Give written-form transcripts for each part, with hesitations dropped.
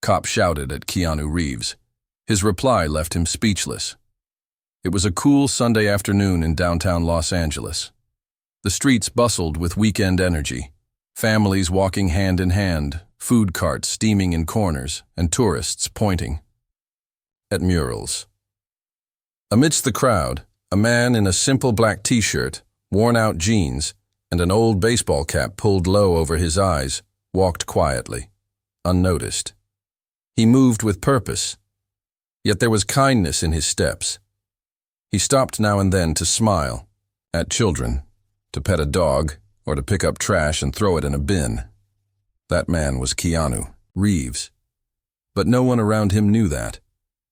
Cop shouted at Keanu Reeves. His reply left him speechless. It was a cool Sunday afternoon in downtown Los Angeles. The streets bustled with weekend energy, families walking hand in hand, food carts steaming in corners, and tourists pointing at murals. Amidst the crowd, a man in a simple black t-shirt, worn-out jeans, and an old baseball cap pulled low over his eyes walked quietly, unnoticed. He moved with purpose, yet there was kindness in his steps. He stopped now and then to smile at children, to pet a dog, or to pick up trash and throw it in a bin. That man was Keanu Reeves. But no one around him knew that.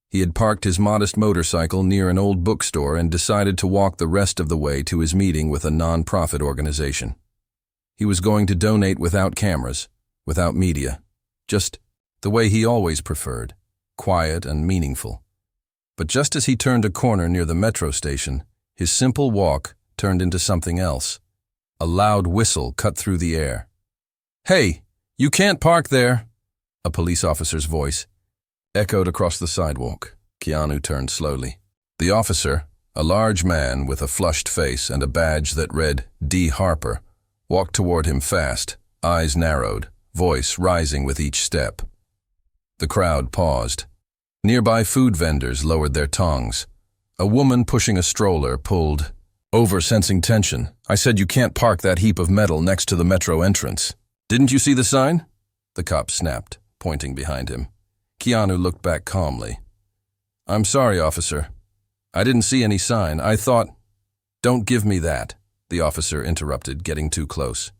He had parked his modest motorcycle near an old bookstore and decided to walk the rest of the way to his meeting with a non-profit organization. He was going to donate without cameras, without media, just the way he always preferred, quiet and meaningful. But just as he turned a corner near the metro station, his simple walk turned into something else. A loud whistle cut through the air. "Hey, you can't park there!" A police officer's voice echoed across the sidewalk. Keanu turned slowly. The officer, a large man with a flushed face and a badge that read D. Harper, walked toward him fast, eyes narrowed, voice rising with each step. The crowd paused. Nearby food vendors lowered their tongues. A woman pushing a stroller pulled over, sensing tension. "I said you can't park that heap of metal next to the metro entrance. Didn't you see the sign?" The cop snapped, pointing behind him. Keanu looked back calmly. "I'm sorry, officer. I didn't see any sign. I thought—" "Don't give me that," the officer interrupted, getting too close.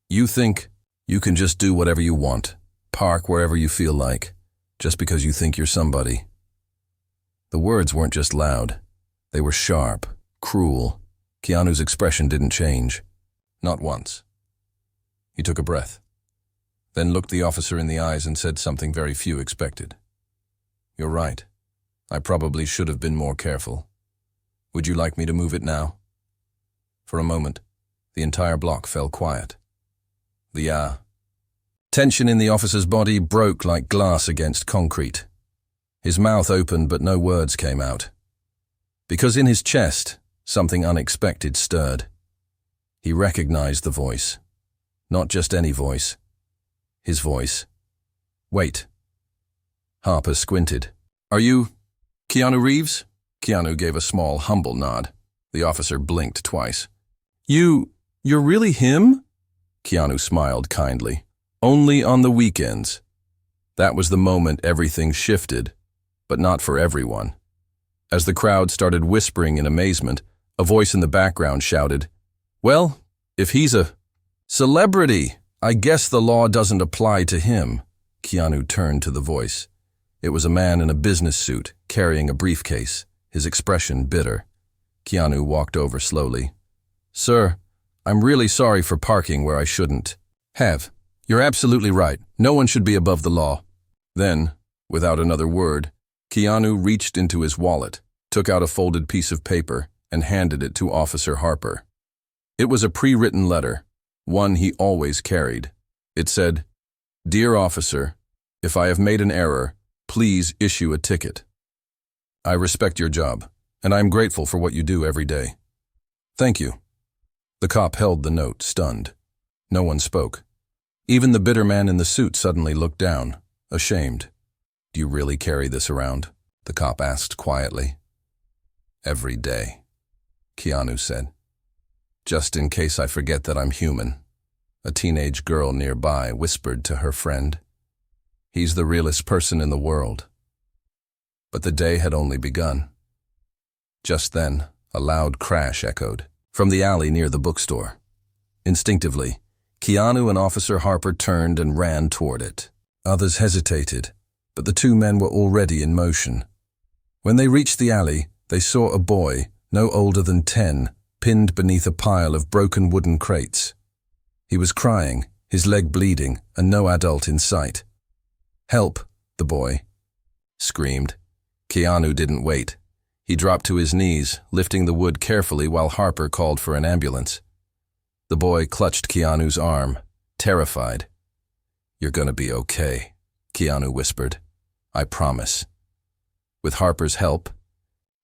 "You think you can just do whatever you want, park wherever you feel like, just because you think you're somebody." The words weren't just loud. They were sharp, cruel. Keanu's expression didn't change. Not once. He took a breath, then looked the officer in the eyes and said something very few expected. "You're right. I probably should have been more careful. Would you like me to move it now?" For a moment, the entire block fell quiet. The tension in the officer's body broke like glass against concrete. His mouth opened, but no words came out. Because in his chest, something unexpected stirred. He recognized the voice. Not just any voice. His voice. "Wait." Harper squinted. "Are you Keanu Reeves?" Keanu gave a small, humble nod. The officer blinked twice. You're really him?" Keanu smiled kindly. "Only on the weekends." That was the moment everything shifted, but not for everyone. As the crowd started whispering in amazement, a voice in the background shouted, "Well, if he's a celebrity, I guess the law doesn't apply to him." Keanu turned to the voice. It was a man in a business suit, carrying a briefcase, his expression bitter. Keanu walked over slowly. "Sir, I'm really sorry for parking where I shouldn't have. You're absolutely right. No one should be above the law." Then, without another word, Keanu reached into his wallet, took out a folded piece of paper, and handed it to Officer Harper. It was a pre-written letter, one he always carried. It said, "Dear Officer, if I have made an error, please issue a ticket. I respect your job, and I am grateful for what you do every day. Thank you." The cop held the note, stunned. No one spoke. Even the bitter man in the suit suddenly looked down, ashamed. "Do you really carry this around?" the cop asked quietly. "Every day," Keanu said. "Just in case I forget that I'm human," a teenage girl nearby whispered to her friend. "He's the realest person in the world." But the day had only begun. Just then, a loud crash echoed from the alley near the bookstore. Instinctively, Keanu and Officer Harper turned and ran toward it. Others hesitated, but the two men were already in motion. When they reached the alley, they saw a boy, no older than 10, pinned beneath a pile of broken wooden crates. He was crying, his leg bleeding, and no adult in sight. "Help," the boy screamed. Keanu didn't wait. He dropped to his knees, lifting the wood carefully while Harper called for an ambulance. The boy clutched Keanu's arm, terrified. "You're gonna be okay," Keanu whispered. "I promise." With Harper's help,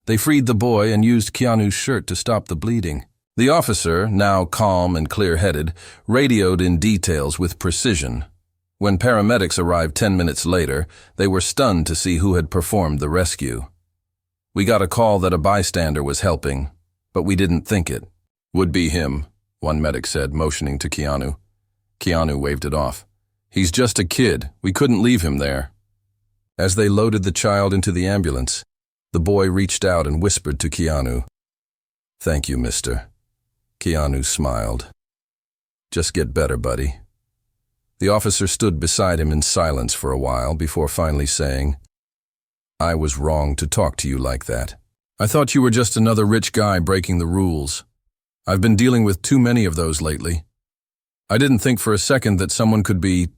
they freed the boy and used Keanu's shirt to stop the bleeding. The officer, now calm and clear-headed, radioed in details with precision. When paramedics arrived 10 minutes later, they were stunned to see who had performed the rescue. "We got a call that a bystander was helping, but we didn't think it would be him," one medic said, motioning to Keanu. Keanu waved it off. "He's just a kid. We couldn't leave him there." As they loaded the child into the ambulance, the boy reached out and whispered to Keanu, "Thank you, mister." Keanu smiled. "Just get better, buddy." The officer stood beside him in silence for a while before finally saying, "I was wrong to talk to you like that. I thought you were just another rich guy breaking the rules. I've been dealing with too many of those lately. I didn't think for a second that someone could be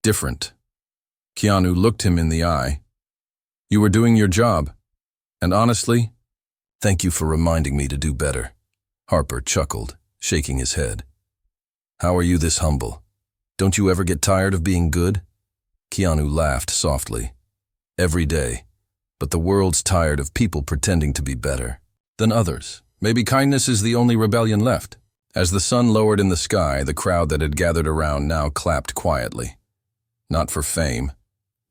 different." Keanu looked him in the eye. "You were doing your job. And honestly, thank you for reminding me to do better." Harper chuckled, shaking his head. "How are you this humble? Don't you ever get tired of being good?" Keanu laughed softly. "Every day. But the world's tired of people pretending to be better than others. Maybe kindness is the only rebellion left." As the sun lowered in the sky, the crowd that had gathered around now clapped quietly. Not for fame,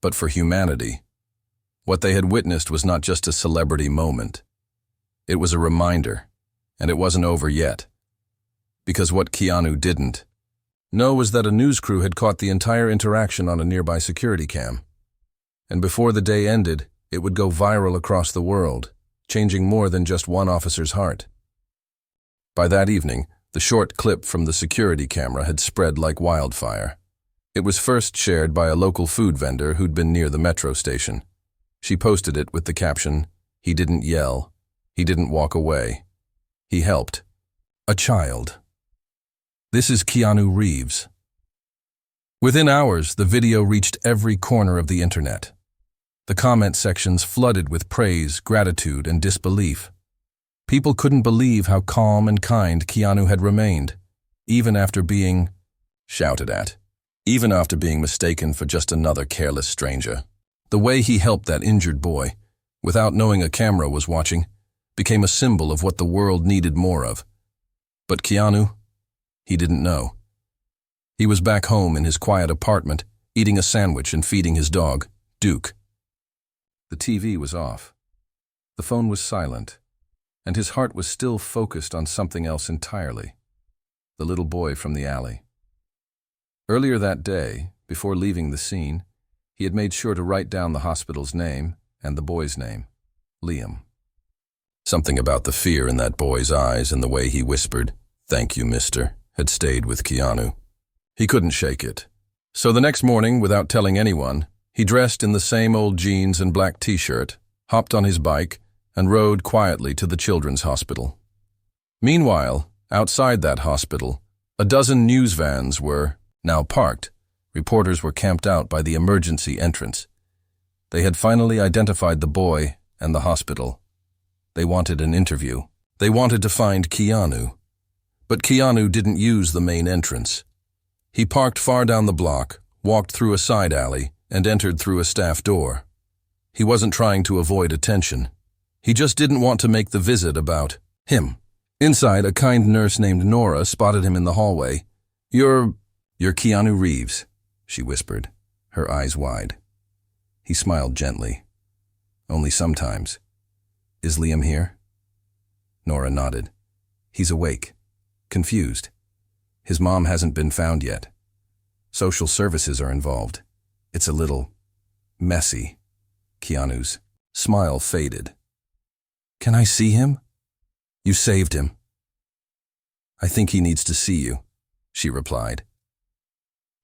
but for humanity. What they had witnessed was not just a celebrity moment. It was a reminder, and it wasn't over yet. Because what Keanu didn't know was that a news crew had caught the entire interaction on a nearby security cam. And before the day ended, it would go viral across the world, changing more than just one officer's heart. By that evening, the short clip from the security camera had spread like wildfire. It was first shared by a local food vendor who'd been near the metro station. She posted it with the caption, "He didn't yell. He didn't walk away. He helped a child. This is Keanu Reeves." Within hours, the video reached every corner of the internet. The comment sections flooded with praise, gratitude, and disbelief. People couldn't believe how calm and kind Keanu had remained, even after being shouted at, even after being mistaken for just another careless stranger. The way he helped that injured boy, without knowing a camera was watching, became a symbol of what the world needed more of. But Keanu, he didn't know. He was back home in his quiet apartment, eating a sandwich and feeding his dog, Duke. The TV was off. The phone was silent, and his heart was still focused on something else entirely. The little boy from the alley. Earlier that day, before leaving the scene, he had made sure to write down the hospital's name and the boy's name, Liam. Something about the fear in that boy's eyes and the way he whispered, "Thank you, mister," had stayed with Keanu. He couldn't shake it. So the next morning, without telling anyone, he dressed in the same old jeans and black t-shirt, hopped on his bike, and rode quietly to the children's hospital. Meanwhile, outside that hospital, a dozen news vans were now parked. Reporters were camped out by the emergency entrance. They had finally identified the boy and the hospital. They wanted an interview. They wanted to find Keanu. But Keanu didn't use the main entrance. He parked far down the block, walked through a side alley, and entered through a staff door. He wasn't trying to avoid attention. He just didn't want to make the visit about him. Inside, a kind nurse named Nora spotted him in the hallway. You're Keanu Reeves," she whispered, her eyes wide. He smiled gently. "Only sometimes. Is Liam here?" Nora nodded. "He's awake. Confused. His mom hasn't been found yet. Social services are involved. It's a little messy." Keanu's smile faded. "Can I see him?" "You saved him." "I think he needs to see you," she replied.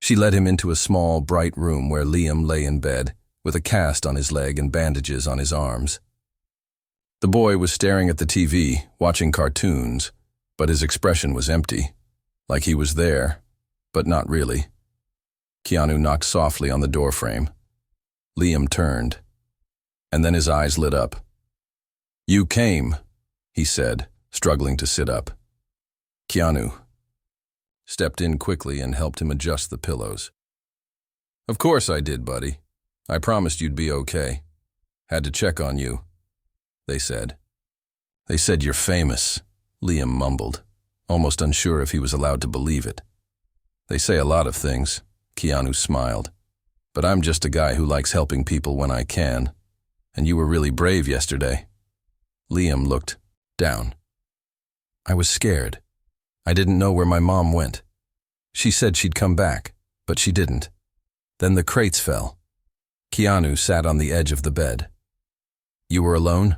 She led him into a small, bright room where Liam lay in bed, with a cast on his leg and bandages on his arms. The boy was staring at the TV, watching cartoons, but his expression was empty, like he was there, but not really. Keanu knocked softly on the doorframe. Liam turned, and then his eyes lit up. "You came," he said, struggling to sit up. Keanu stepped in quickly and helped him adjust the pillows. "Of course I did, buddy. I promised you'd be okay. Had to check on you, they said. They said you're famous, Liam mumbled, almost unsure if he was allowed to believe it. They say a lot of things, Keanu smiled. But I'm just a guy who likes helping people when I can. And you were really brave yesterday. Liam looked down. I was scared. I didn't know where my mom went. She said she'd come back, but she didn't. Then the crates fell. Keanu sat on the edge of the bed. You were alone?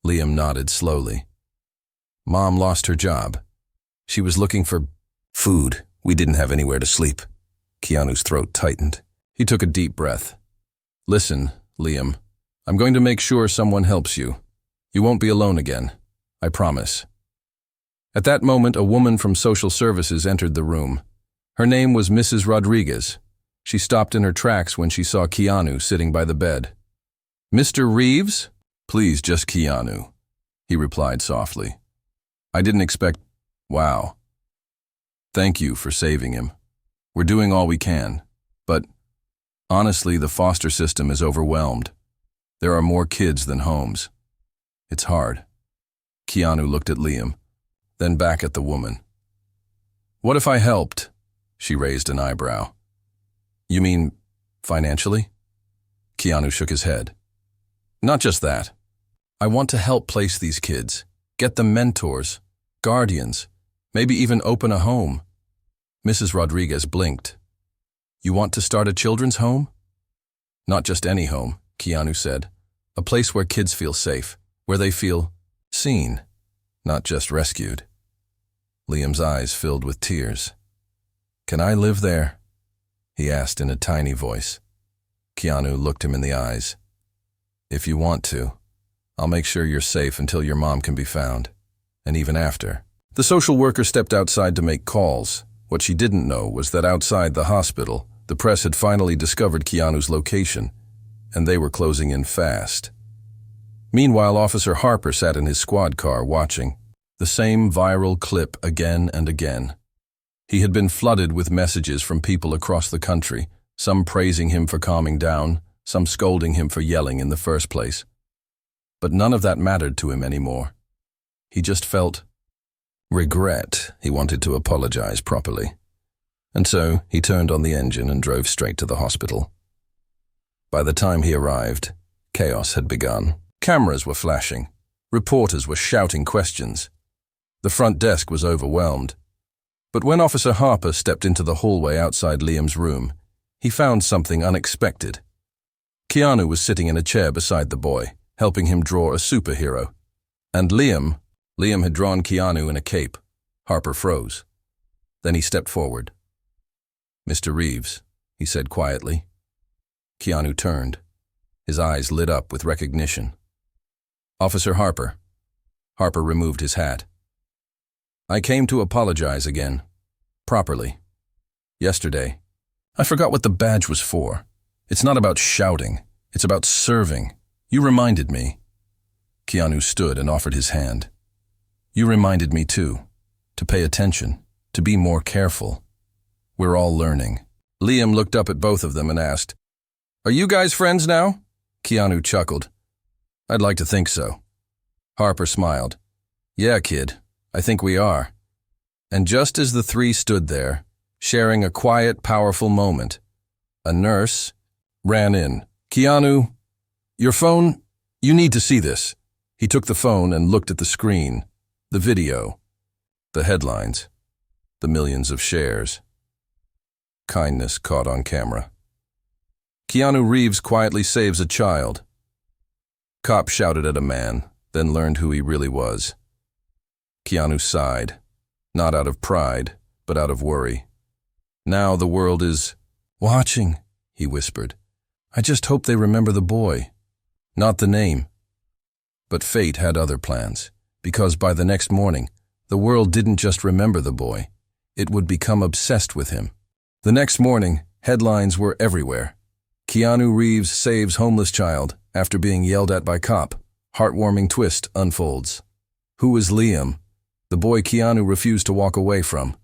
Liam nodded slowly. Mom lost her job. She was looking for food. We didn't have anywhere to sleep. Keanu's throat tightened. He took a deep breath. Listen, Liam, I'm going to make sure someone helps you. You won't be alone again. I promise. At that moment, a woman from social services entered the room. Her name was Mrs. Rodriguez. She stopped in her tracks when she saw Keanu sitting by the bed. Mr. Reeves? Please, just Keanu, he replied softly. I didn't expect… Wow. Thank you for saving him. We're doing all we can, but honestly, the foster system is overwhelmed. There are more kids than homes. It's hard. Keanu looked at Liam, then back at the woman. What if I helped? She raised an eyebrow. You mean financially? Keanu shook his head. Not just that. I want to help place these kids, get them mentors, guardians, maybe even open a home. Mrs. Rodriguez blinked. You want to start a children's home? Not just any home, Keanu said. A place where kids feel safe, where they feel seen, not just rescued. Liam's eyes filled with tears. Can I live there? He asked in a tiny voice. Keanu looked him in the eyes. If you want to, I'll make sure you're safe until your mom can be found, and even after. The social worker stepped outside to make calls. What she didn't know was that outside the hospital, the press had finally discovered Keanu's location, and they were closing in fast. Meanwhile, Officer Harper sat in his squad car watching the same viral clip again and again. He had been flooded with messages from people across the country, some praising him for calming down, some scolding him for yelling in the first place. But none of that mattered to him anymore. He just felt regret. He wanted to apologize properly. And so he turned on the engine and drove straight to the hospital. By the time he arrived, chaos had begun. Cameras were flashing. Reporters were shouting questions. The front desk was overwhelmed. But when Officer Harper stepped into the hallway outside Liam's room, he found something unexpected. Keanu was sitting in a chair beside the boy, helping him draw a superhero. And Liam had drawn Keanu in a cape. Harper froze. Then he stepped forward. Mr. Reeves, he said quietly. Keanu turned. His eyes lit up with recognition. Officer Harper. Harper removed his hat. I came to apologize again. Properly. Yesterday. I forgot what the badge was for. It's not about shouting. It's about serving. You reminded me. Keanu stood and offered his hand. You reminded me too. To pay attention. To be more careful. We're all learning. Liam looked up at both of them and asked, Are you guys friends now? Keanu chuckled. I'd like to think so. Harper smiled. Yeah, kid. I think we are. And just as the three stood there, sharing a quiet, powerful moment, a nurse ran in. Keanu, your phone, you need to see this. He took the phone and looked at the screen, the video, the headlines, the millions of shares. Kindness caught on camera. Keanu Reeves quietly saves a child. Cop shouted at a man, then learned who he really was. Keanu sighed, not out of pride, but out of worry. Now the world is watching, he whispered. I just hope they remember the boy, not the name. But fate had other plans, because by the next morning, the world didn't just remember the boy, it would become obsessed with him. The next morning, headlines were everywhere. Keanu Reeves saves homeless child after being yelled at by cop. Heartwarming twist unfolds. Who is Liam? The boy Keanu refused to walk away from.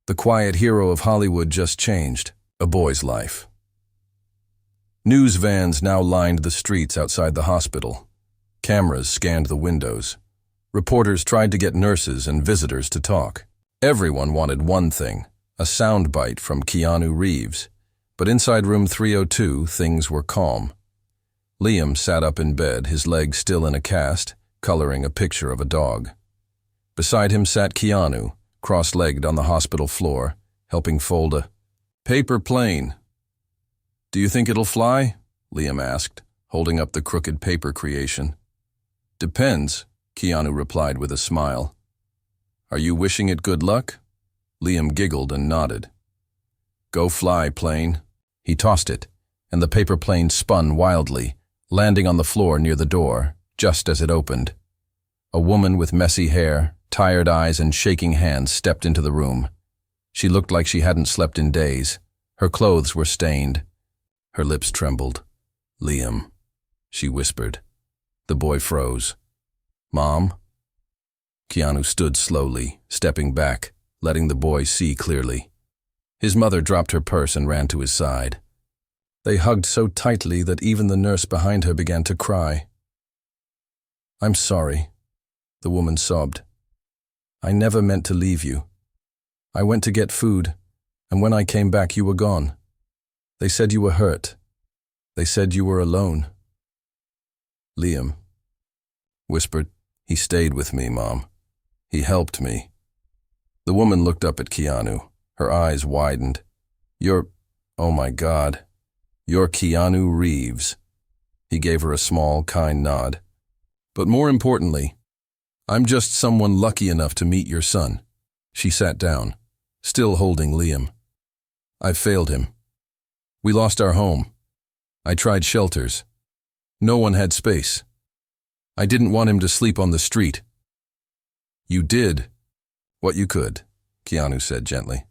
The quiet hero of Hollywood just changed a boy's life. News vans now lined the streets outside the hospital. Cameras scanned the windows. Reporters tried to get nurses and visitors to talk. Everyone wanted one thing, a soundbite from Keanu Reeves. But inside room 302, things were calm. Liam sat up in bed, his legs still in a cast, coloring a picture of a dog. Beside him sat Keanu, cross-legged on the hospital floor, helping fold a paper plane. "Do you think it'll fly?" Liam asked, holding up the crooked paper creation. "Depends," Keanu replied with a smile. "Are you wishing it good luck?" Liam giggled and nodded. "Go fly, plane." He tossed it, and the paper plane spun wildly, landing on the floor near the door, just as it opened. A woman with messy hair, tired eyes, and shaking hands stepped into the room. She looked like she hadn't slept in days. Her clothes were stained. Her lips trembled. "Liam," she whispered. The boy froze. "Mom?" Keanu stood slowly, stepping back, letting the boy see clearly. His mother dropped her purse and ran to his side. They hugged so tightly that even the nurse behind her began to cry. "I'm sorry," the woman sobbed. "I never meant to leave you. I went to get food, and when I came back you were gone. They said you were hurt. They said you were alone." Liam whispered, "He stayed with me, Mom. He helped me." The woman looked up at Keanu. Her eyes widened. Oh my God, you're Keanu Reeves." He gave her a small, kind nod. "But more importantly, I'm just someone lucky enough to meet your son." She sat down, still holding Liam. "I've failed him. We lost our home. I tried shelters. No one had space. I didn't want him to sleep on the street." "You did what you could," Keanu said gently.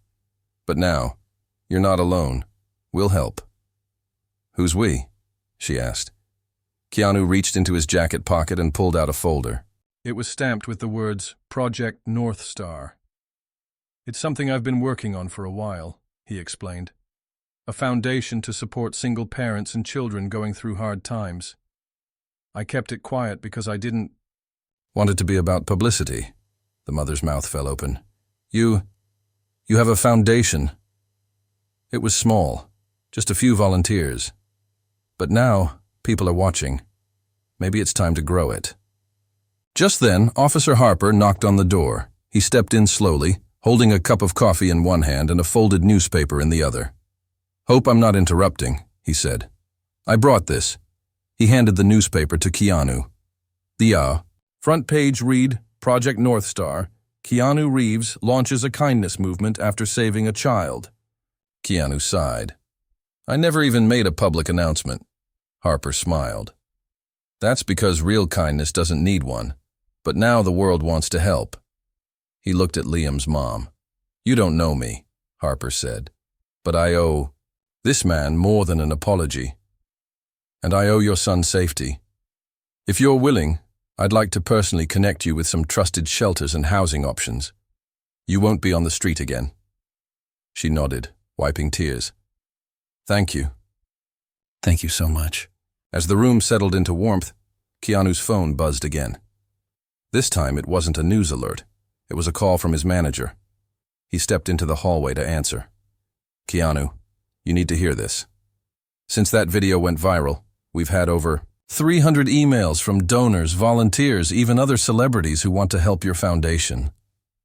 "But now, you're not alone. We'll help." "Who's we?" she asked. Keanu reached into his jacket pocket and pulled out a folder. It was stamped with the words, "Project Northstar." "It's something I've been working on for a while," he explained. "A foundation to support single parents and children going through hard times. I kept it quiet because I didn't want it to be about publicity." The mother's mouth fell open. You have a foundation." It was small, just a few volunteers. But now, people are watching. Maybe it's time to grow it. Just then, Officer Harper knocked on the door. He stepped in slowly, holding a cup of coffee in one hand and a folded newspaper in the other. "Hope I'm not interrupting," he said. "I brought this." He handed the newspaper to Keanu. The front page read, "Project Northstar. Keanu Reeves launches a kindness movement after saving a child." Keanu sighed. "I never even made a public announcement." Harper smiled. "That's because real kindness doesn't need one. But now the world wants to help." He looked at Liam's mom. "You don't know me," Harper said. "But I owe this man more than an apology. And I owe your son safety. If you're willing, I'd like to personally connect you with some trusted shelters and housing options. You won't be on the street again." She nodded, wiping tears. "Thank you." "Thank you so much." As the room settled into warmth, Keanu's phone buzzed again. This time it wasn't a news alert. It was a call from his manager. He stepped into the hallway to answer. "Keanu, you need to hear this. Since that video went viral, we've had over 300 emails from donors, volunteers, even other celebrities who want to help your foundation."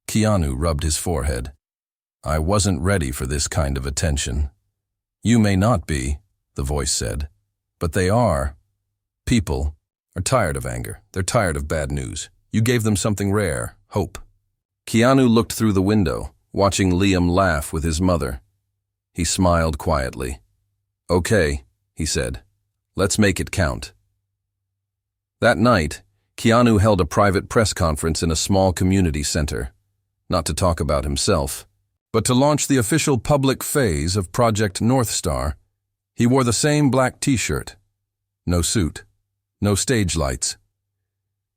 Keanu rubbed his forehead. "I wasn't ready for this kind of attention." "You may not be," the voice said, "but they are. People are tired of anger. They're tired of bad news. You gave them something rare, hope." Keanu looked through the window, watching Liam laugh with his mother. He smiled quietly. "Okay," he said. "Let's make it count." That night, Keanu held a private press conference in a small community center, not to talk about himself, but to launch the official public phase of Project Northstar. He wore the same black t-shirt. No suit. No stage lights.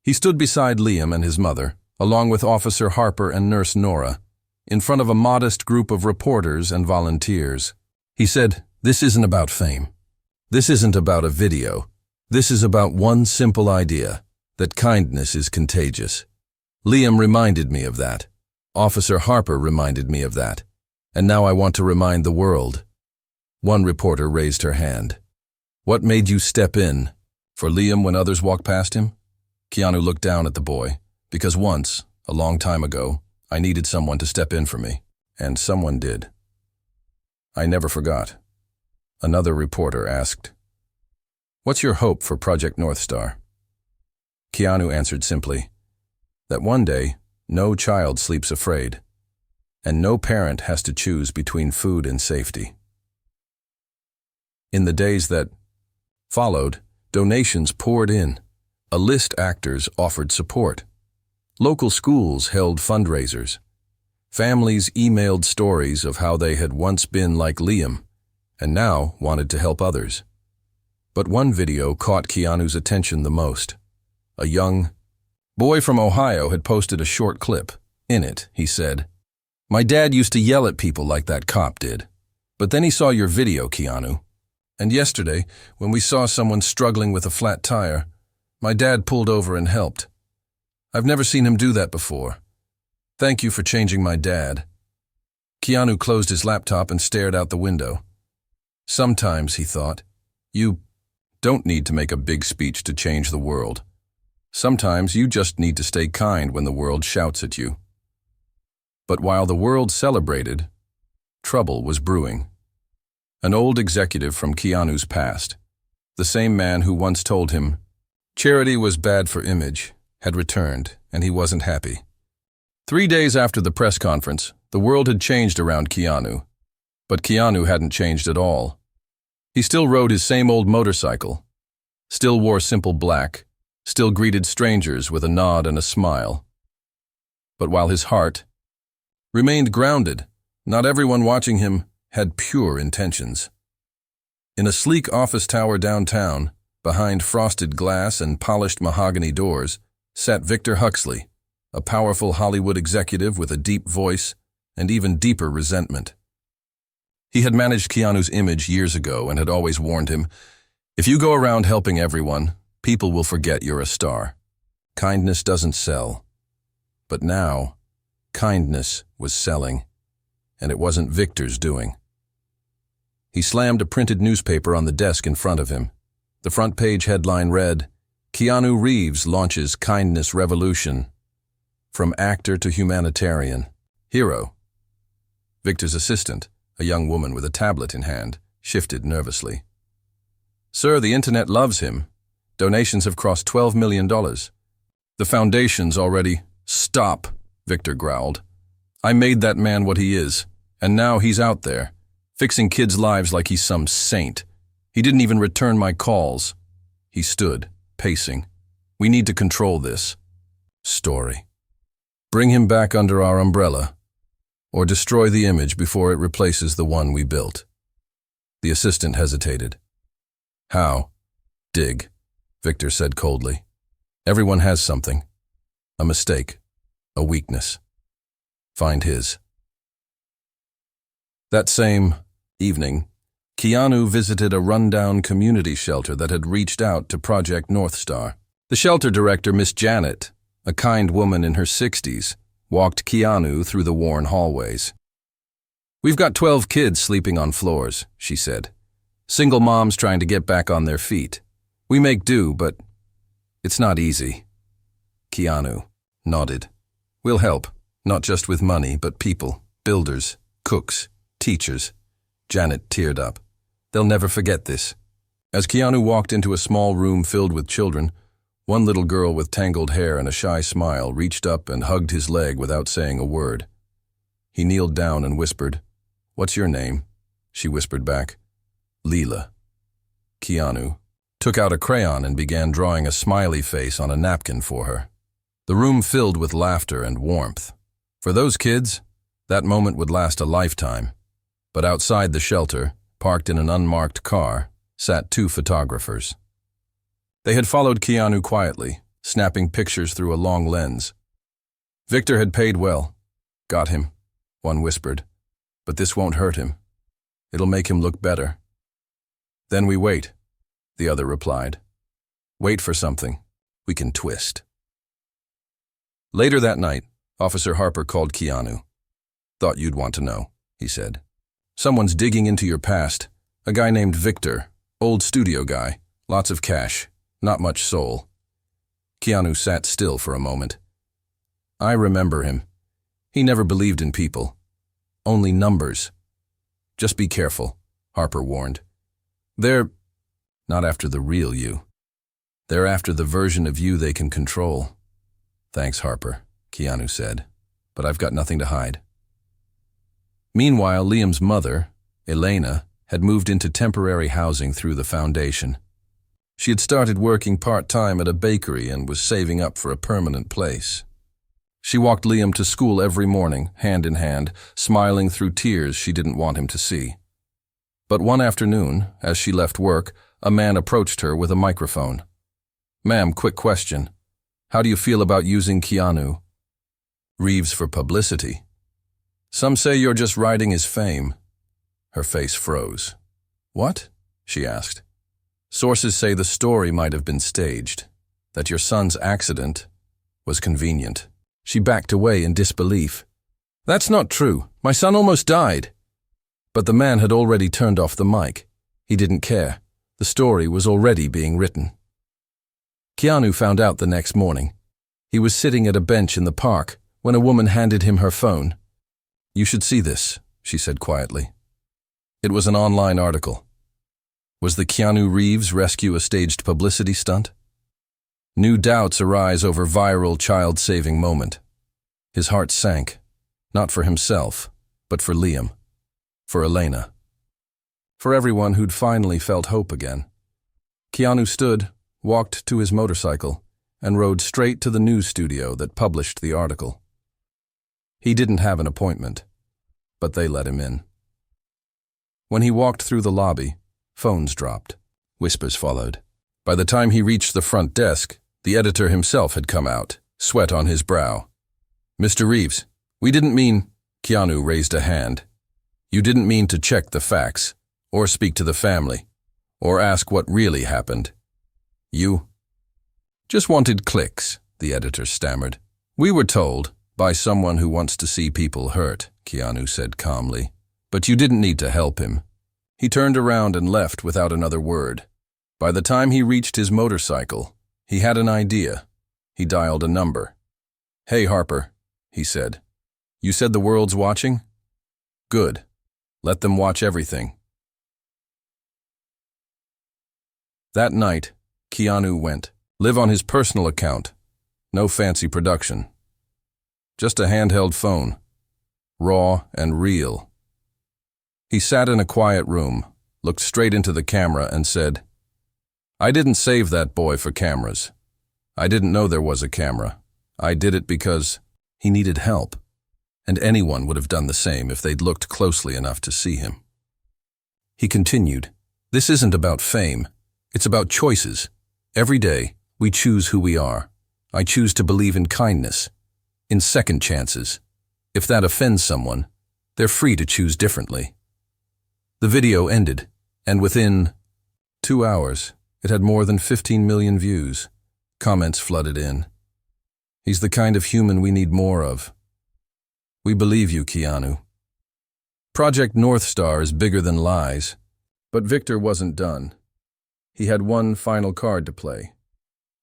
He stood beside Liam and his mother, along with Officer Harper and Nurse Nora, in front of a modest group of reporters and volunteers. He said, "This isn't about fame. This isn't about a video. This is about one simple idea, that kindness is contagious. Liam reminded me of that. Officer Harper reminded me of that. And now I want to remind the world. One reporter raised her hand. What made you step in? For Liam when others walked past him? Keanu looked down at the boy, because once, a long time ago, I needed someone to step in for me. And someone did. I never forgot. Another reporter asked, "What's your hope for Project Northstar?" Keanu answered simply, that one day, no child sleeps afraid, and no parent has to choose between food and safety. In the days that followed, donations poured in. A-list actors offered support. Local schools held fundraisers. Families emailed stories of how they had once been like Liam, and now wanted to help others. But one video caught Keanu's attention the most. A young boy from Ohio had posted a short clip. In it, he said, "My dad used to yell at people like that cop did. But then he saw your video, Keanu. And yesterday, when we saw someone struggling with a flat tire, my dad pulled over and helped. I've never seen him do that before. Thank you for changing my dad." Keanu closed his laptop and stared out the window. Sometimes, he thought, you don't need to make a big speech to change the world. Sometimes you just need to stay kind when the world shouts at you. But while the world celebrated, trouble was brewing. An old executive from Keanu's past, the same man who once told him charity was bad for image, had returned, and he wasn't happy. 3 days after the press conference, the world had changed around Keanu. But Keanu hadn't changed at all. He still rode his same old motorcycle, still wore simple black, still greeted strangers with a nod and a smile. But while his heart remained grounded, not everyone watching him had pure intentions. In a sleek office tower downtown, behind frosted glass and polished mahogany doors, sat Victor Huxley, a powerful Hollywood executive with a deep voice and even deeper resentment. He had managed Keanu's image years ago and had always warned him, if you go around helping everyone, people will forget you're a star. Kindness doesn't sell. But now, kindness was selling, and it wasn't Victor's doing. He slammed a printed newspaper on the desk in front of him. The front page headline read, "Keanu Reeves launches Kindness Revolution. From actor to humanitarian. Hero." Victor's assistant, a young woman with a tablet in hand, shifted nervously. "Sir, the internet loves him. Donations have crossed $12 million. The foundation's already—" "Stop," Victor growled. "I made that man what he is, and now he's out there, fixing kids' lives like he's some saint. He didn't even return my calls." He stood, pacing. "We need to control this story. Bring him back under our umbrella, or destroy the image before it replaces the one we built." The assistant hesitated. "How?" "Dig," Victor said coldly. "Everyone has something. A mistake, a weakness. Find his." That same evening, Keanu visited a rundown community shelter that had reached out to Project Northstar. The shelter director, Miss Janet, a kind woman in her 60s, walked Keanu through the worn hallways. "We've got 12 kids sleeping on floors," she said. "Single moms trying to get back on their feet. We make do, but it's not easy." Keanu nodded. "We'll help, not just with money, but people, builders, cooks, teachers." Janet teared up. "They'll never forget this." As Keanu walked into a small room filled with children, one little girl with tangled hair and a shy smile reached up and hugged his leg without saying a word. He kneeled down and whispered, "What's your name?" She whispered back, "Leela." Keanu took out a crayon and began drawing a smiley face on a napkin for her. The room filled with laughter and warmth. For those kids, that moment would last a lifetime. But outside the shelter, parked in an unmarked car, sat 2 photographers. They had followed Keanu quietly, snapping pictures through a long lens. "Victor had paid well. Got him," one whispered. "But this won't hurt him. It'll make him look better." "Then we wait," the other replied. Wait for something. We can twist. Later that night, Officer Harper called Keanu. Thought you'd want to know, he said. Someone's digging into your past. A guy named Victor, old studio guy, lots of cash, not much soul. Keanu sat still for a moment. I remember him. He never believed in people. Only numbers. Just be careful, Harper warned. They're not after the real you. They're after the version of you they can control. Thanks, Harper, Keanu said, but I've got nothing to hide. Meanwhile, Liam's mother, Elena, had moved into temporary housing through the foundation. She had started working part-time at a bakery and was saving up for a permanent place. She walked Liam to school every morning, hand in hand, smiling through tears she didn't want him to see. But one afternoon, as she left work, a man approached her with a microphone. Ma'am, quick question. How do you feel about using Keanu Reeves for publicity? Some say you're just riding his fame. Her face froze. What? She asked. Sources say the story might have been staged, that your son's accident was convenient. She backed away in disbelief. That's not true. My son almost died. But the man had already turned off the mic. He didn't care. The story was already being written. Keanu found out the next morning. He was sitting at a bench in the park when a woman handed him her phone. You should see this, she said quietly. It was an online article. Was the Keanu Reeves rescue a staged publicity stunt? New doubts arise over viral child-saving moment. His heart sank, not for himself, but for Liam, for Elena, for everyone who'd finally felt hope again. Keanu stood, walked to his motorcycle, and rode straight to the news studio that published the article. He didn't have an appointment, but they let him in. When he walked through the lobby, phones dropped. Whispers followed. By the time he reached the front desk, the editor himself had come out, sweat on his brow. Mr. Reeves, we didn't mean... Keanu raised a hand. You didn't mean to check the facts, or speak to the family, or ask what really happened. You just wanted clicks, the editor stammered. We were told, by someone who wants to see people hurt, Keanu said calmly. But you didn't need to help him. He turned around and left without another word. By the time he reached his motorcycle, he had an idea. He dialed a number. Hey, Harper, he said. You said the world's watching? Good. Let them watch everything. That night, Keanu went. Live on his personal account. No fancy production. Just a handheld phone. Raw and real. He sat in a quiet room, looked straight into the camera and said, I didn't save that boy for cameras. I didn't know there was a camera. I did it because he needed help. And anyone would have done the same if they'd looked closely enough to see him. He continued, This isn't about fame. It's about choices. Every day, we choose who we are. I choose to believe in kindness, in second chances. If that offends someone, they're free to choose differently. The video ended, and within 2 hours, it had more than 15 million views. Comments flooded in. He's the kind of human we need more of. We believe you, Keanu. Project Northstar is bigger than lies, but Victor wasn't done. He had one final card to play.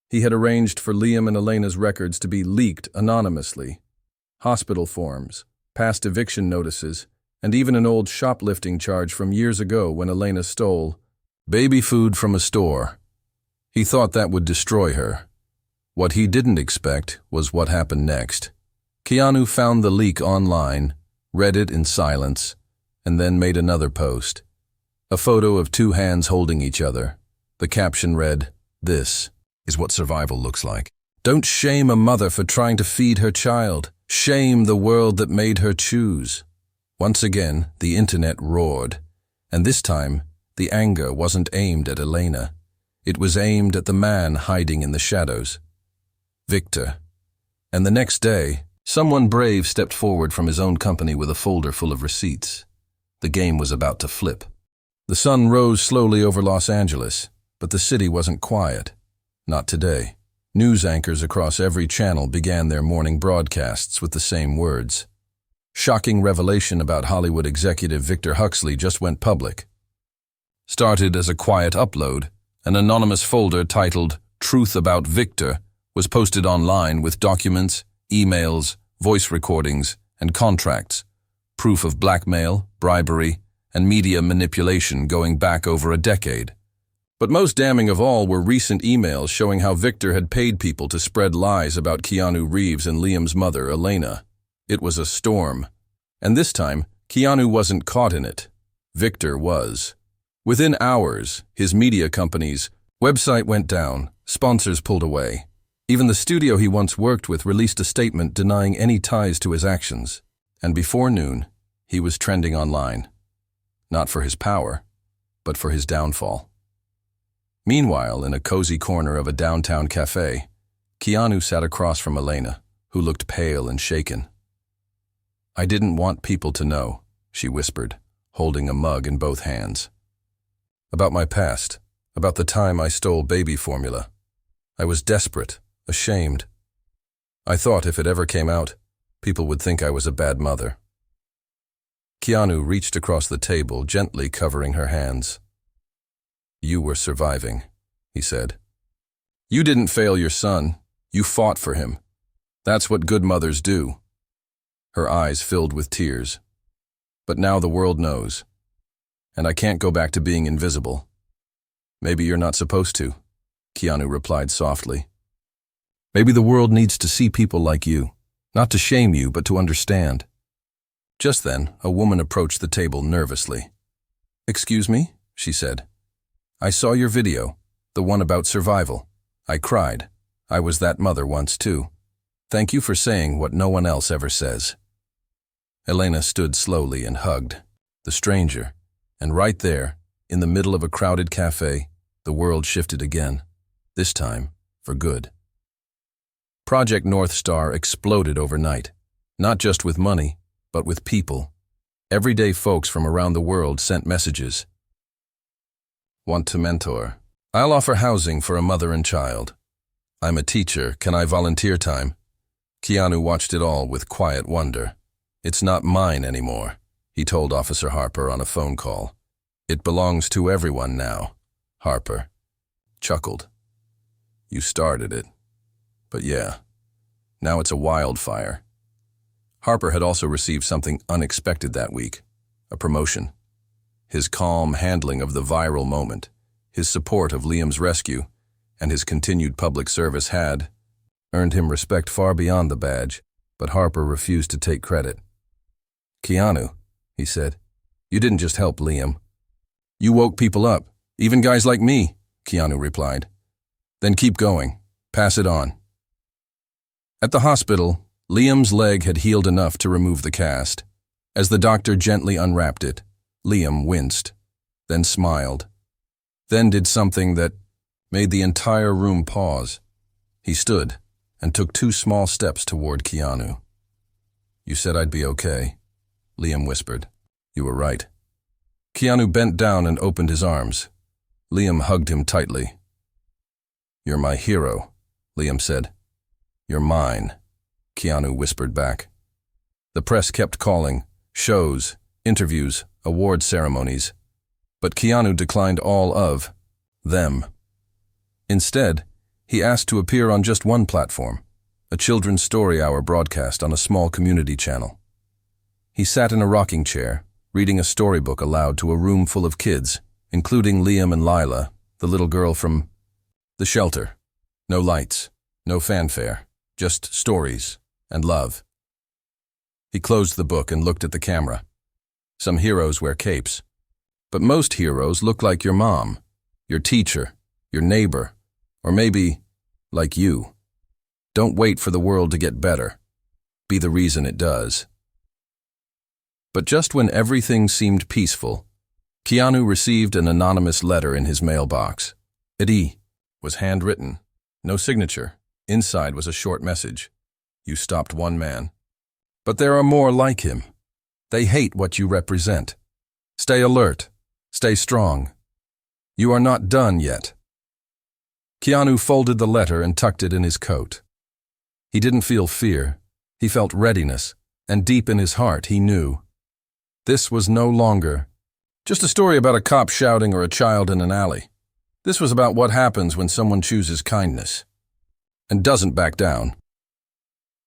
He had arranged for Liam and Elena's records to be leaked anonymously. Hospital forms, past eviction notices, and even an old shoplifting charge from years ago when Elena stole baby food from a store. He thought that would destroy her. What he didn't expect was what happened next. Keanu found the leak online, read it in silence, and then made another post. A photo of 2 hands holding each other. The caption read, This is what survival looks like. Don't shame a mother for trying to feed her child. Shame the world that made her choose. Once again, the internet roared. And this time, the anger wasn't aimed at Elena. It was aimed at the man hiding in the shadows. Victor. And the next day, someone brave stepped forward from his own company with a folder full of receipts. The game was about to flip. The sun rose slowly over Los Angeles, But the city wasn't quiet. Not today. News anchors across every channel began their morning broadcasts with the same words. Shocking revelation about Hollywood executive Victor Huxley just went public. Started as a quiet upload, an anonymous folder titled Truth About Victor was posted online with documents, emails, voice recordings, and contracts, proof of blackmail, bribery, and media manipulation going back over a decade. But most damning of all were recent emails showing how Victor had paid people to spread lies about Keanu Reeves and Liam's mother, Elena. It was a storm. And this time, Keanu wasn't caught in it. Victor was. Within hours, his media company's website went down, sponsors pulled away. Even the studio he once worked with released a statement denying any ties to his actions. And before noon, he was trending online. Not for his power, but for his downfall. Meanwhile, in a cozy corner of a downtown cafe, Keanu sat across from Elena, who looked pale and shaken. "I didn't want people to know," she whispered, holding a mug in both hands. "About my past, about the time I stole baby formula. I was desperate, ashamed. I thought if it ever came out, people would think I was a bad mother." Keanu reached across the table, gently covering her hands. "You were surviving," he said. "You didn't fail your son. You fought for him. That's what good mothers do." Her eyes filled with tears. "But now the world knows. And I can't go back to being invisible." "Maybe you're not supposed to," Keanu replied softly. "Maybe the world needs to see people like you, not to shame you, but to understand." Just then, a woman approached the table nervously. "Excuse me?" she said. "I saw your video, the one about survival. I cried. I was that mother once too. Thank you for saying what no one else ever says." Elena stood slowly and hugged the stranger, and right there, in the middle of a crowded cafe, the world shifted again, this time for good. Project Northstar exploded overnight, not just with money, but with people. Everyday folks from around the world sent messages. "Want to mentor? I'll offer housing for a mother and child. I'm a teacher, can I volunteer time?" Keanu watched it all with quiet wonder. "It's not mine anymore," he told Officer Harper on a phone call. "It belongs to everyone now." Harper chuckled. "You started it. But yeah, now it's a wildfire." Harper had also received something unexpected that week, a promotion. His calm handling of the viral moment, his support of Liam's rescue, and his continued public service had earned him respect far beyond the badge, but Harper refused to take credit. "Keanu," he said, "you didn't just help Liam. You woke people up, even guys like me," Keanu replied. "Then keep going. Pass it on." At the hospital, Liam's leg had healed enough to remove the cast. As the doctor gently unwrapped it, Liam winced, then smiled, then did something that made the entire room pause. He stood and took 2 small steps toward Keanu. "You said I'd be okay," Liam whispered. "You were right." Keanu bent down and opened his arms. Liam hugged him tightly. "You're my hero," Liam said. "You're mine," Keanu whispered back. The press kept calling, shows, interviews, award ceremonies, but Keanu declined all of them. Instead, he asked to appear on just one platform, a children's story hour broadcast on a small community channel. He sat in a rocking chair, reading a storybook aloud to a room full of kids, including Liam and Lila, the little girl from the shelter. No lights, no fanfare, just stories and love. He closed the book and looked at the camera. Some heroes wear capes, but most heroes look like your mom, your teacher, your neighbor, or maybe like you. Don't wait for the world to get better. Be the reason it does. But just when everything seemed peaceful, Keanu received an anonymous letter in his mailbox. It was handwritten, no signature. Inside was a short message. "You stopped one man. But there are more like him. They hate what you represent. Stay alert. Stay strong. You are not done yet." Keanu folded the letter and tucked it in his coat. He didn't feel fear. He felt readiness, and deep in his heart he knew. This was no longer just a story about a cop shouting or a child in an alley. This was about what happens when someone chooses kindness and doesn't back down.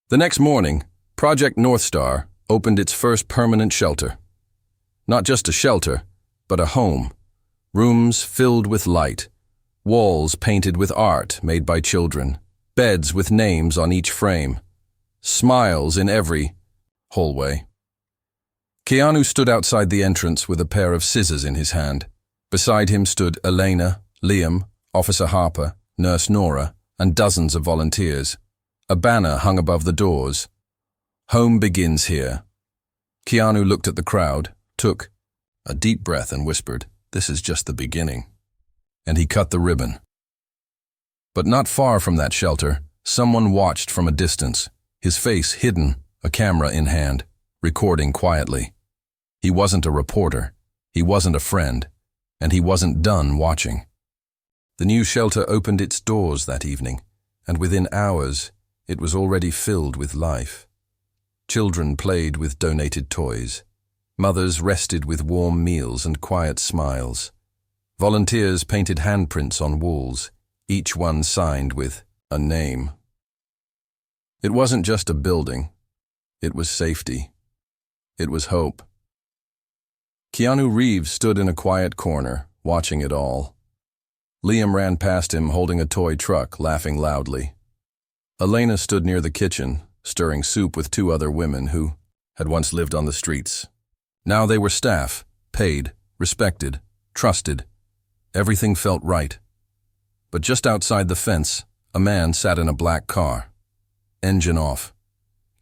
The next morning, Project Northstar opened its first permanent shelter. Not just a shelter, but a home. Rooms filled with light, walls painted with art made by children, beds with names on each frame, smiles in every hallway. Keanu stood outside the entrance with a pair of scissors in his hand. Beside him stood Elena, Liam, Officer Harper, Nurse Nora, and dozens of volunteers. A banner hung above the doors. Home begins here. Keanu looked at the crowd, took a deep breath and whispered, "This is just the beginning." And he cut the ribbon. But not far from that shelter, someone watched from a distance, his face hidden, a camera in hand, recording quietly. He wasn't a reporter, he wasn't a friend, and he wasn't done watching. The new shelter opened its doors that evening, and within hours, it was already filled with life. Children played with donated toys. Mothers rested with warm meals and quiet smiles. Volunteers painted handprints on walls, each one signed with a name. It wasn't just a building. It was safety. It was hope. Keanu Reeves stood in a quiet corner, watching it all. Liam ran past him holding a toy truck, laughing loudly. Elena stood near the kitchen, stirring soup with two other women who had once lived on the streets. Now they were staff, paid, respected, trusted. Everything felt right. But just outside the fence, a man sat in a black car. Engine off.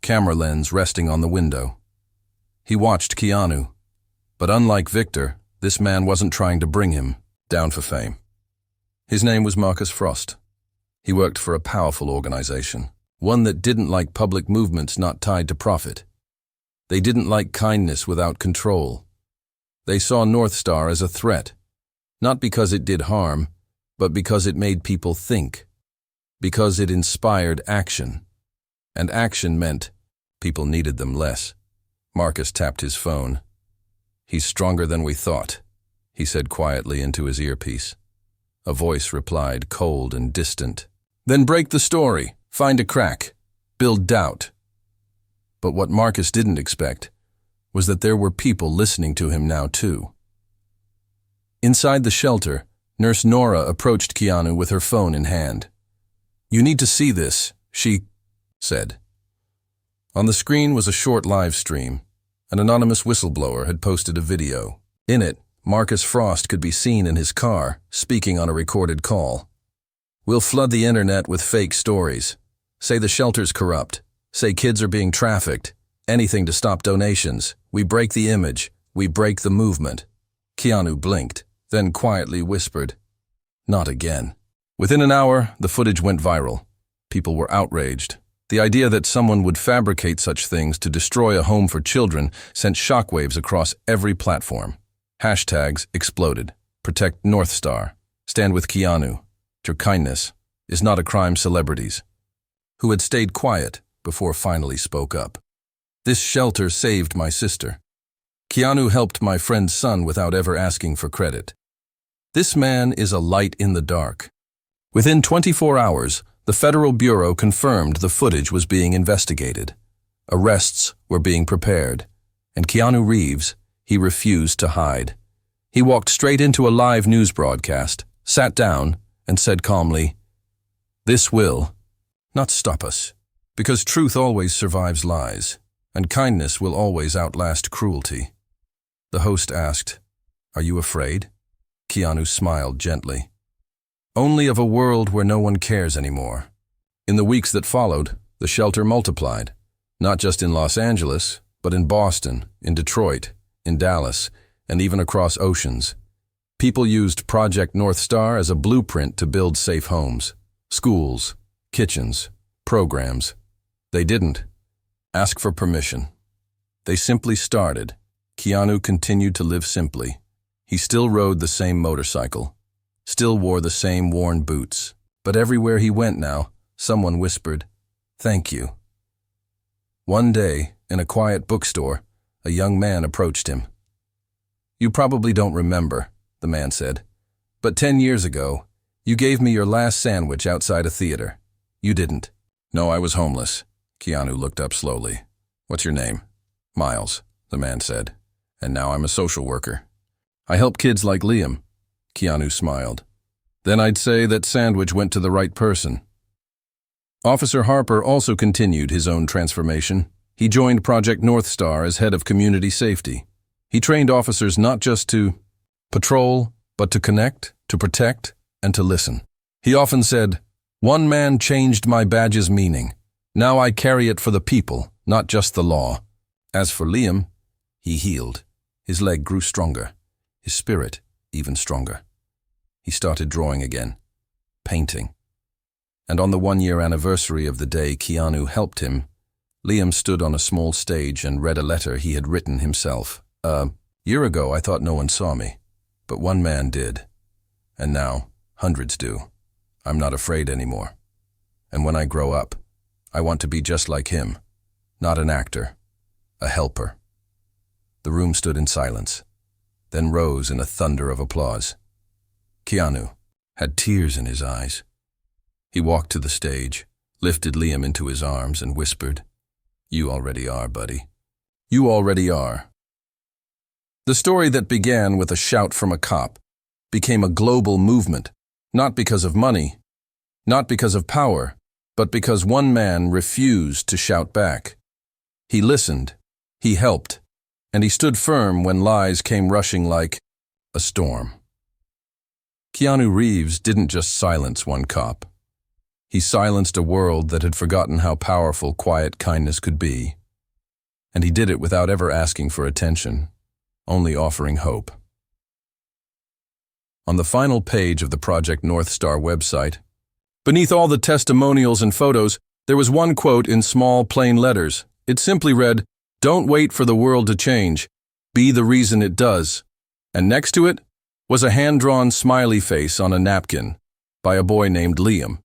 Camera lens resting on the window. He watched Keanu. But unlike Victor, this man wasn't trying to bring him down for fame. His name was Marcus Frost. He worked for a powerful organization, one that didn't like public movements not tied to profit. They didn't like kindness without control. They saw Northstar as a threat, not because it did harm, but because it made people think, because it inspired action. And action meant people needed them less. Marcus tapped his phone. "He's stronger than we thought," he said quietly into his earpiece. A voice replied, cold and distant. "Then break the story, find a crack, build doubt." But what Marcus didn't expect was that there were people listening to him now too. Inside the shelter, Nurse Nora approached Keanu with her phone in hand. "You need to see this," she said. On the screen was a short live stream. An anonymous whistleblower had posted a video. In it, Marcus Frost could be seen in his car, speaking on a recorded call. "We'll flood the internet with fake stories. Say the shelter's corrupt. Say kids are being trafficked. Anything to stop donations. We break the image. We break the movement." Keanu blinked, then quietly whispered, "Not again." Within an hour, the footage went viral. People were outraged. The idea that someone would fabricate such things to destroy a home for children sent shockwaves across every platform. Hashtags exploded. Protect Northstar. Stand with Keanu. Your kindness is not a crime. Celebrities who had stayed quiet before finally spoke up. "This shelter saved my sister. Keanu helped my friend's son without ever asking for credit. This man is a light in the dark." Within 24 hours, the Federal Bureau confirmed the footage was being investigated. Arrests were being prepared. And Keanu Reeves, he refused to hide. He walked straight into a live news broadcast, sat down, and said calmly, "This will not stop us, because truth always survives lies, and kindness will always outlast cruelty." The host asked, "Are you afraid?" Keanu smiled gently. "Only of a world where no one cares anymore." In the weeks that followed, the shelter multiplied, not just in Los Angeles, but in Boston, in Detroit, in Dallas, and even across oceans. People used Project Northstar as a blueprint to build safe homes, schools, kitchens, programs. They didn't ask for permission. They simply started. Keanu continued to live simply. He still rode the same motorcycle, still wore the same worn boots, But everywhere he went now, someone whispered, "Thank you." One day, in a quiet bookstore, a young man approached him. "You probably don't remember," the man said, "but 10 years ago, you gave me your last sandwich outside a theater. You didn't." "No, I was homeless." Keanu looked up slowly. "What's your name?" "Miles," the man said, "and now I'm a social worker. I help kids like Liam." Keanu smiled. "Then I'd say that sandwich went to the right person." Officer Harper also continued his own transformation. He joined Project Northstar as head of community safety. He trained officers not just to patrol, but to connect, to protect, and to listen. He often said, "One man changed my badge's meaning. Now I carry it for the people, not just the law." As for Liam, he healed. His leg grew stronger, his spirit even stronger. He started drawing again, painting. And on the 1-year anniversary of the day Keanu helped him, Liam stood on a small stage and read a letter he had written himself. "A year ago I thought no one saw me, but one man did. And now, hundreds do. I'm not afraid anymore. And when I grow up, I want to be just like him, not an actor, a helper." The room stood in silence, then rose in a thunder of applause. Keanu had tears in his eyes. He walked to the stage, lifted Liam into his arms, and whispered, "You already are, buddy. You already are." The story that began with a shout from a cop became a global movement, not because of money, not because of power, but because one man refused to shout back. He listened, he helped, and he stood firm when lies came rushing like a storm. Keanu Reeves didn't just silence one cop. He silenced a world that had forgotten how powerful quiet kindness could be. And he did it without ever asking for attention, only offering hope. On the final page of the Project Northstar website, beneath all the testimonials and photos, there was one quote in small, plain letters. It simply read, "Don't wait for the world to change. Be the reason it does." And next to it was a hand-drawn smiley face on a napkin by a boy named Liam.